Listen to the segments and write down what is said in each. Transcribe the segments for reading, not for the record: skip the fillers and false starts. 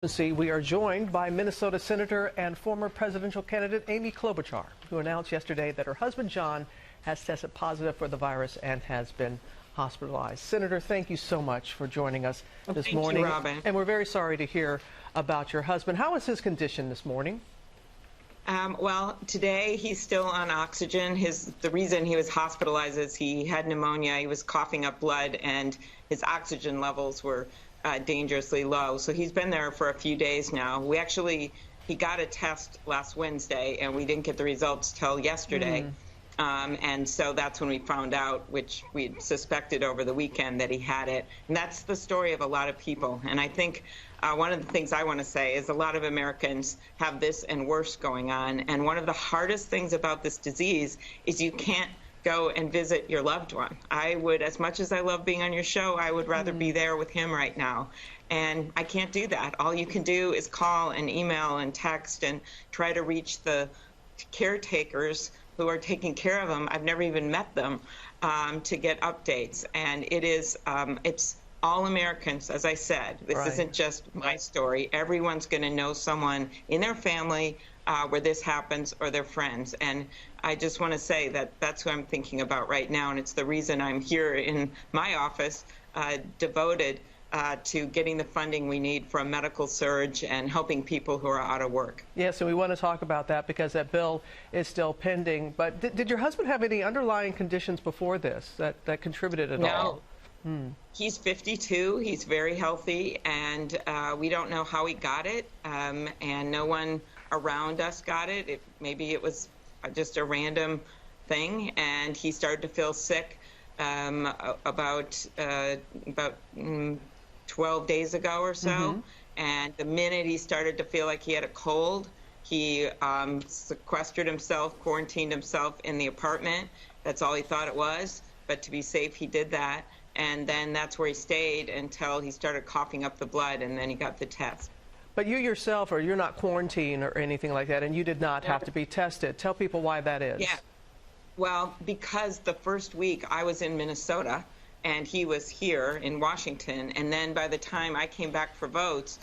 We are joined by Minnesota Senator and former presidential candidate Aimee, who announced yesterday that her husband John has tested positive for the virus and has been hospitalized. Senator, thank you so much for joining us this morning. Thank you, Robin. And we're very sorry to hear about your husband. How is his condition this morning? Well, today he's still on oxygen. The reason he was hospitalized is he had pneumonia. He was coughing up blood, and his oxygen levels were dangerously low. So he's been there for a few days now. He got a test last Wednesday, and we didn't get the results till yesterday. And so that's when we found out, which we suspected over the weekend, that he had it. And that's the story of a lot of people. And I think one of the things I want to say is a lot of Americans have this and worse going on. And one of the hardest things about this disease is you can't go and visit your loved one. I would, as much as I love being on your show, I would rather be there with him right now. And I can't do that. All you can do is call and email and text and try to reach the caretakers who are taking care of them. I've never even met them, to get updates. And it's all Americans, as I said. This isn't just my story. Everyone's going to know someone in their family where this happens, or their friends. And I just want to say that that's who I'm thinking about right now. And it's the reason I'm here in my office, devoted to getting the funding we need for a medical surge and helping people who are out of work. Yes, and we want to talk about that because that bill is still pending. But did your husband have any underlying conditions before this that contributed at all? No. He's 52. He's very healthy, and we don't know how he got it, and no one around us got it. Maybe it was just a random thing, and he started to feel sick about 12 days ago or so. And the minute he started to feel like he had a cold, he sequestered himself, quarantined himself in the apartment. That's all he thought it was. But to be safe, he did that. And then that's where he stayed until he started coughing up the blood, and then he got the test. But you yourself, you're not quarantined or anything like that, and you did not have to be tested. Tell people why that is. Yeah. Well, because the first week I was in Minnesota, and he was here in Washington, and then by the time I came back for votes,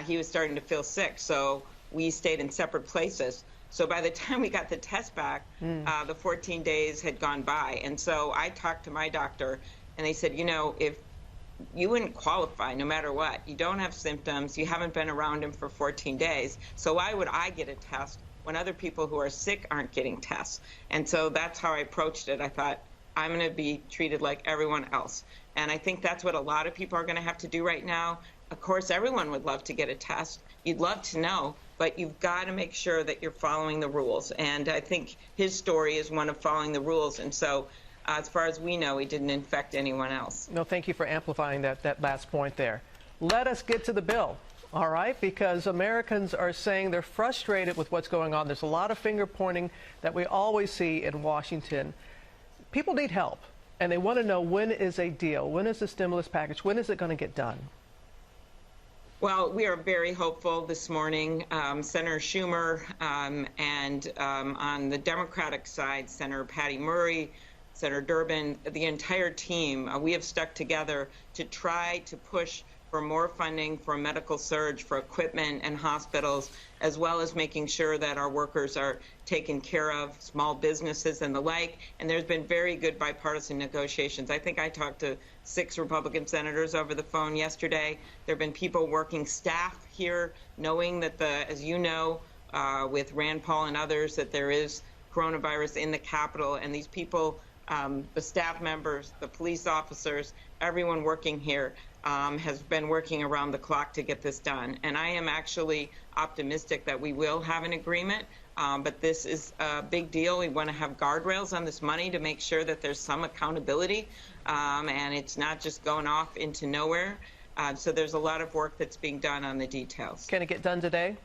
he was starting to feel sick, so we stayed in separate places. So by the time we got the test back, the 14 days had gone by, and so I talked to my doctor, and they said, you know, if you wouldn't qualify no matter what, you don't have symptoms, you haven't been around him for 14 days, so why would I get a test when other people who are sick aren't getting tests? And so that's how I approached it. I thought, I'm going to be treated like everyone else. And I think that's what a lot of people are going to have to do right now. Of course, everyone would love to get a test. You'd love to know, but you've got to make sure that you're following the rules. And I think his story is one of following the rules. And so as far as we know, he didn't infect anyone else. No, thank you for amplifying that last point there. Let us get to the bill. All right, because Americans are saying they're frustrated with what's going on. There's a lot of finger pointing that we always see in Washington. People need help, and they want to know, when is a deal? When is the stimulus package? When is it going to get done? Well, we are very hopeful this morning. Senator Schumer and on the Democratic side, Senator Patty Murray, Senator Durbin, the entire team, we have stuck together to try to push for more funding for a medical surge, for equipment and hospitals, as well as making sure that our workers are taken care of, small businesses and the like. And there's been very good bipartisan negotiations. I think I talked to 6 Republican senators over the phone yesterday. There have been people working staff here, knowing that as you know, with Rand Paul and others, that there is coronavirus in the Capitol, and these people, the staff members, the police officers, everyone working here has been working around the clock to get this done. And I am actually optimistic that we will have an agreement, but this is a big deal. We want to have guardrails on this money to make sure that there's some accountability, and it's not just going off into nowhere. So there's a lot of work that's being done on the details. Can it get done today?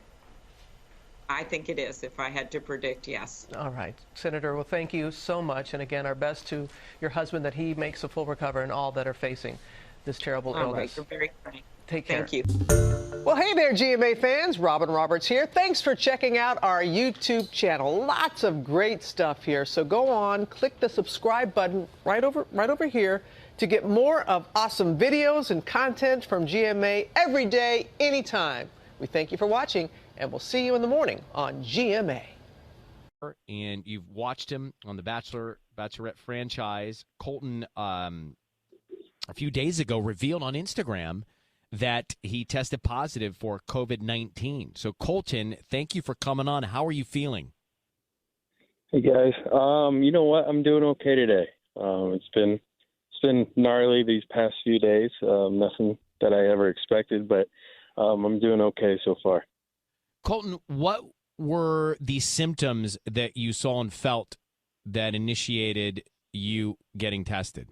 I think it is. If I had to predict, yes. All right. Senator, well, thank you so much. And again, our best to your husband, that he makes a full recovery, and all that are facing this terrible illness. All right. You're very kind. Take care. Thank you. Well, hey there, GMA fans. Robin Roberts here. Thanks for checking out our YouTube channel. Lots of great stuff here. So go on, click the subscribe button right over here to get more of awesome videos and content from GMA every day, anytime. We thank you for watching, and we'll see you in the morning on GMA. And you've watched him on the Bachelorette franchise. Colton, a few days ago, revealed on Instagram that he tested positive for COVID-19. So, Colton, thank you for coming on. How are you feeling? Hey guys, you know what? I'm doing okay today. It's been gnarly these past few days. Nothing that I ever expected, but I'm doing okay so far. Colton, what were the symptoms that you saw and felt that initiated you getting tested?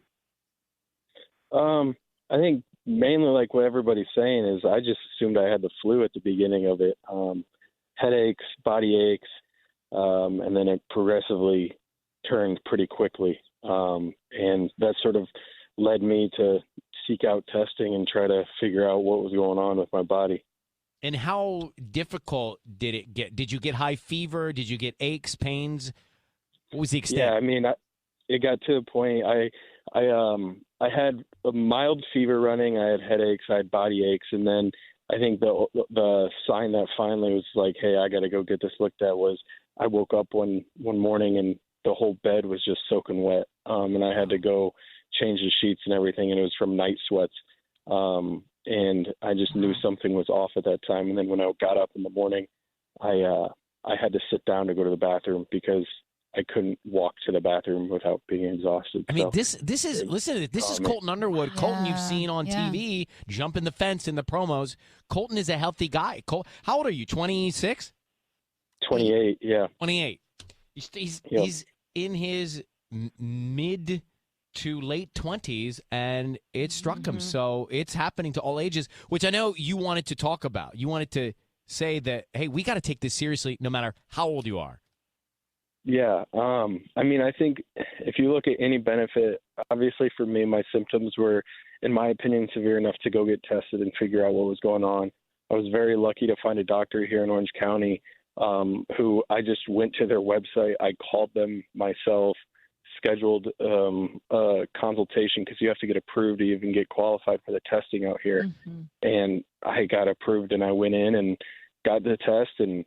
I think mainly like what everybody's saying is I just assumed I had the flu at the beginning of it. Headaches, body aches, and then it progressively turned pretty quickly. And that sort of led me to seek out testing and try to figure out what was going on with my body. And how difficult did it get? Did you get high fever? Did you get aches, pains? What was the extent? Yeah, I mean, it got to the point I had a mild fever running. I had headaches. I had body aches, and then I think the sign that finally was like, "Hey, I got to go get this looked at." Was I woke up one morning and the whole bed was just soaking wet, and I had to go change the sheets and everything, and it was from night sweats. And I just knew something was off at that time. And then when I got up in the morning, I had to sit down to go to the bathroom because I couldn't walk to the bathroom without being exhausted. I mean, this is listen to this. This is Colton Underwood. Yeah, Colton, you've seen on TV, jumping the fence in the promos. Colton is a healthy guy. How old are you? 26? 28. Yeah. 28. He's in his mid to late 20s, and it struck him. So it's happening to all ages, which I know you wanted to talk about. You wanted to say that, hey, we got to take this seriously no matter how old you are. Yeah. I mean, I think if you look at any benefit, obviously for me, my symptoms were, in my opinion, severe enough to go get tested and figure out what was going on. I was very lucky to find a doctor here in Orange County who I just went to their website. I called them myself, scheduled a consultation because you have to get approved to even get qualified for the testing out here. And I got approved and I went in and got the test. And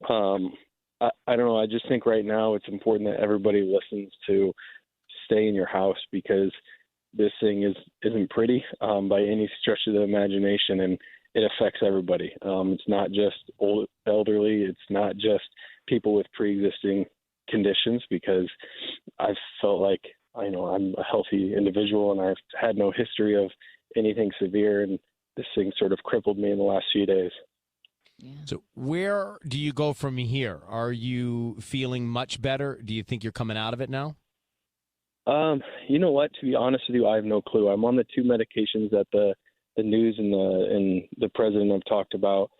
I don't know. I just think right now it's important that everybody listens to stay in your house because this thing isn't pretty by any stretch of the imagination, and it affects everybody. It's not just elderly. It's not just people with pre-existing conditions, because I felt like I'm a healthy individual and I've had no history of anything severe, and this thing sort of crippled me in the last few days. Yeah. So where do you go from here? Are you feeling much better? Do you think you're coming out of it now? You know what? To be honest with you, I have no clue. I'm on the two medications that the news and the president have talked about.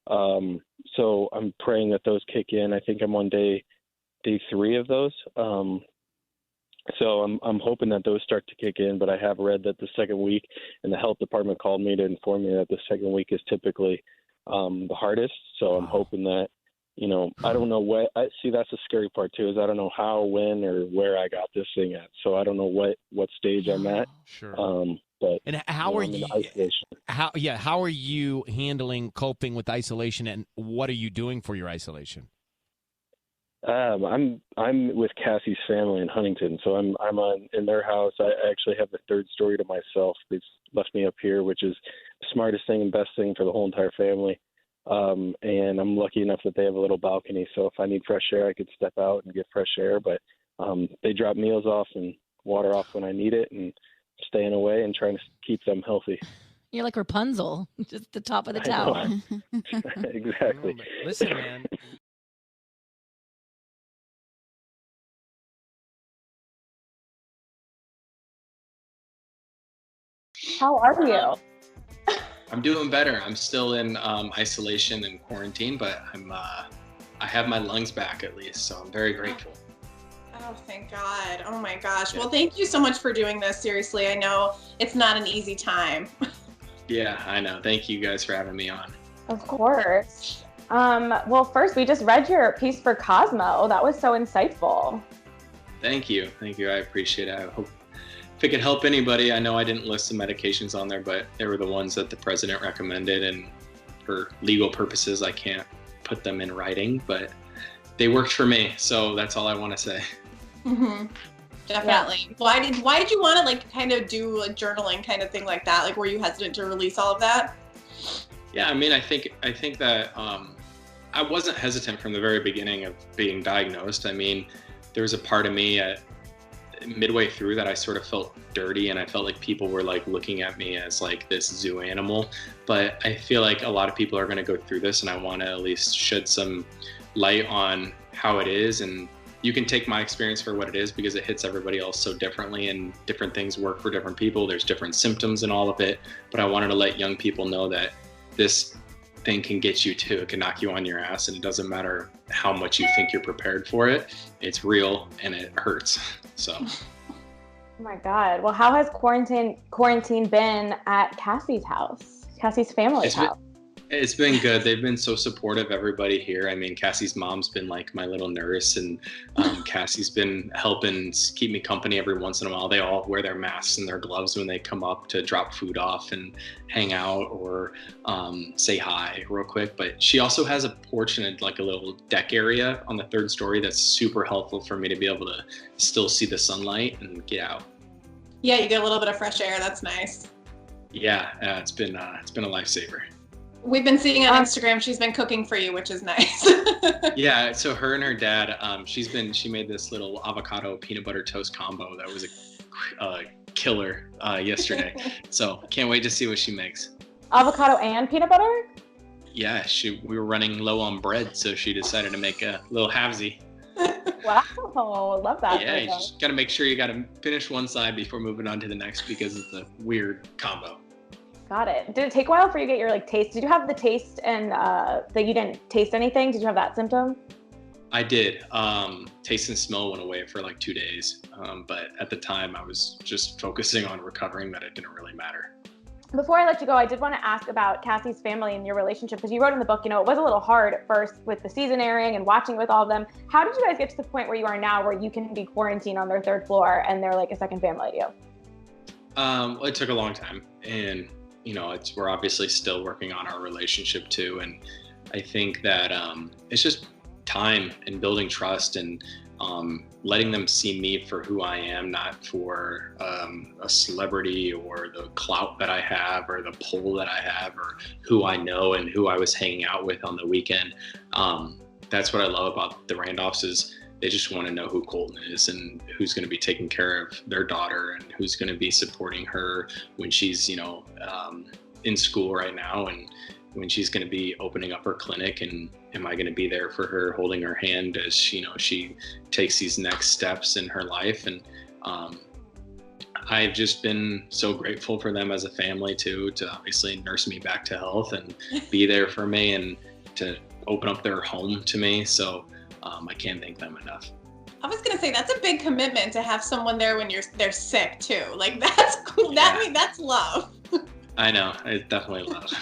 So I'm praying that those kick in. I think I'm on day 3 of those. So I'm hoping that those start to kick in, but I have read that the second week, and the health department called me to inform me that the second week is typically the hardest. So I'm hoping that, I don't know what – see, that's the scary part too, is I don't know how, when, or where I got this thing at. So I don't know what stage I'm at. Sure. But and how are you? Isolation. How are you coping with isolation, and what are you doing for your isolation? I'm with Cassie's family in Huntington, so I'm in their house. I actually have the third story to myself. They've left me up here, which is the smartest thing and best thing for the whole entire family. And I'm lucky enough that they have a little balcony, so if I need fresh air, I could step out and get fresh air. But they drop meals off and water off when I need it, and staying away and trying to keep them healthy. You're like Rapunzel, just the top of the tower. Exactly. Listen, man. How are you? I'm doing better. I'm still in isolation and quarantine, but I have my lungs back at least, so I'm very grateful. Oh, thank God. Oh my gosh. Well, thank you so much for doing this. Seriously, I know it's not an easy time. Yeah, I know. Thank you guys for having me on. Of course. Well, first, we just read your piece for Cosmo. That was so insightful. Thank you. Thank you. I appreciate it. I hope if it could help anybody. I know I didn't list the medications on there, but they were the ones that the president recommended, and for legal purposes, I can't put them in writing, but they worked for me. So that's all I want to say. Mm-hmm. Definitely. Yeah. Why did you want to like kind of do a journaling kind of thing like that? Like, were you hesitant to release all of that? Yeah, I mean, I think that I wasn't hesitant from the very beginning of being diagnosed. I mean, there was a part of me midway through that I sort of felt dirty, and I felt like people were like looking at me as like this zoo animal. But I feel like a lot of people are going to go through this, and I want to at least shed some light on how it is. And you can take my experience for what it is, because it hits everybody else so differently, and different things work for different people. There's different symptoms and all of it. But I wanted to let young people know that this thing can get you too. It can knock you on your ass, and it doesn't matter how much you think you're prepared for it. It's real and it hurts. So. Oh my God. Well, how has quarantine been at Cassie's house? Cassie's family's house? It's been good. They've been so supportive, everybody here. I mean, Cassie's mom's been like my little nurse, and Cassie's been helping keep me company every once in a while. They all wear their masks and their gloves when they come up to drop food off and hang out or say hi real quick. But she also has a porch and like a little deck area on the 3rd story that's super helpful for me to be able to still see the sunlight and get out. Yeah, you get a little bit of fresh air. That's nice. Yeah, it's been a lifesaver. We've been seeing on Instagram, she's been cooking for you, which is nice. Yeah, so her and her dad, she made this little avocado peanut butter toast combo that was a killer yesterday. So can't wait to see what she makes. Avocado and peanut butter? Yeah, we were running low on bread, so she decided to make a little halvesy. Wow, love that. Yeah, you just got to make sure you got to finish one side before moving on to the next, because it's a weird combo. Got it. Did it take a while for you to get your like taste? Did you have the taste and that you didn't taste anything? Did you have that symptom? I did. Taste and smell went away for like 2 days. But at the time I was just focusing on recovering, that it didn't really matter. Before I let you go, I did want to ask about Cassie's family and your relationship, because you wrote in the book, you know, it was a little hard at first with the season airing and watching with all of them. How did you guys get to the point where you are now, where you can be quarantined on their 3rd floor and they're like a second family to you? Well, it took a long time, and you know, we're obviously still working on our relationship too. And I think that it's just time and building trust, and letting them see me for who I am, not for a celebrity or the clout that I have or the pull that I have or who I know and who I was hanging out with on the weekend. That's what I love about the Randolphs, is they just want to know who Colton is and who's going to be taking care of their daughter and who's going to be supporting her when she's, you know, in school right now, and when she's going to be opening up her clinic, and am I going to be there for her, holding her hand as she takes these next steps in her life. And I've just been so grateful for them as a family too, to obviously nurse me back to health and be there for me and to open up their home to me. So I can't thank them enough. I was gonna say, that's a big commitment to have someone there when they're sick too. Like, that's cool. That's love. I know, it's definitely love.